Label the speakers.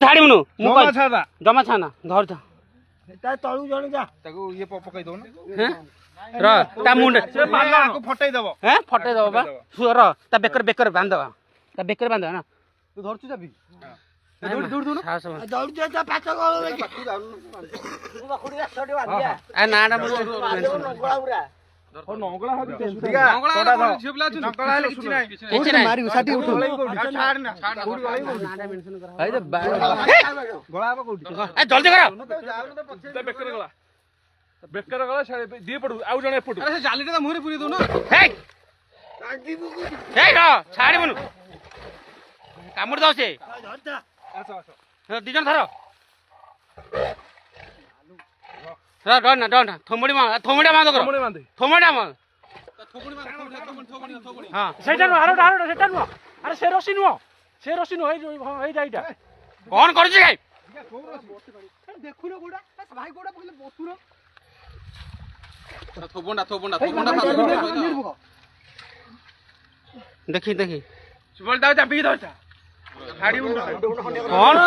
Speaker 1: ଛାଡ଼ିବୁନୁ ମୁଁ
Speaker 2: ଜମା ଛାଡା
Speaker 1: ଜମା ଛାନା ଧର
Speaker 3: ତା ତଳୁ ଜଣେ ଯା
Speaker 2: ତାକୁ ଇଏ ପକେଇ ଦଉନ
Speaker 1: ର ତା ମୁଣ୍ଡ
Speaker 2: ଆକୁ ଫଟେଇ ଦବ
Speaker 1: ଫଟେଇ ଦବ ବା ର ତା ବେକରେ ବାନ୍ଧବା ତା ବେକରେ ବାନ୍ଧବା ନା
Speaker 2: ତୁ ଧରୁଛୁ ଚାବି
Speaker 3: ଦୌଡୁଛ ତା ପାଛ ଗଳ ଦେଖି
Speaker 1: ନାଟା
Speaker 2: ନଙ୍ଗଳା
Speaker 1: କିଛି ନାହିଁ
Speaker 3: ମାରିବୁ ଷାଠି ଉଠୁ
Speaker 1: ଜଲ୍ଦି କର
Speaker 2: ବେକରେ ଗଲା ଦି ପଟୁ ଆଉ ଜଣେ ଏପଟୁ ଜାଲିଟା ତା ମୁହଁରେ ପୁରେଇ ଦଉନ
Speaker 1: ଛାଡ଼ିବୁନୁ କାମୁଡ଼ି ଦଉ ସେ ଦି ଜଣ ଧର ଡନା ଥୋମୁଡ଼ି ବାନ୍ଧ କର ଥୋମୁଡ଼ି ବାନ୍ଧ ହଁ
Speaker 4: ସେଇଟା ନୁହଁ ଆରଟା ସେଟା ନୁହଁ ଆରେ ସେ ରସି ନୁହଁ ଏଇଟା
Speaker 1: କ'ଣ କରୁଛି ଭାଇ
Speaker 3: ଦେଖୁନ ଗୋଟା ଭାଇ ଗୋଟା ପକେଇଲେ ବସୁର
Speaker 1: ଦେଖି
Speaker 2: ଚାପିକି ଧରିଥା
Speaker 1: କ'ଣ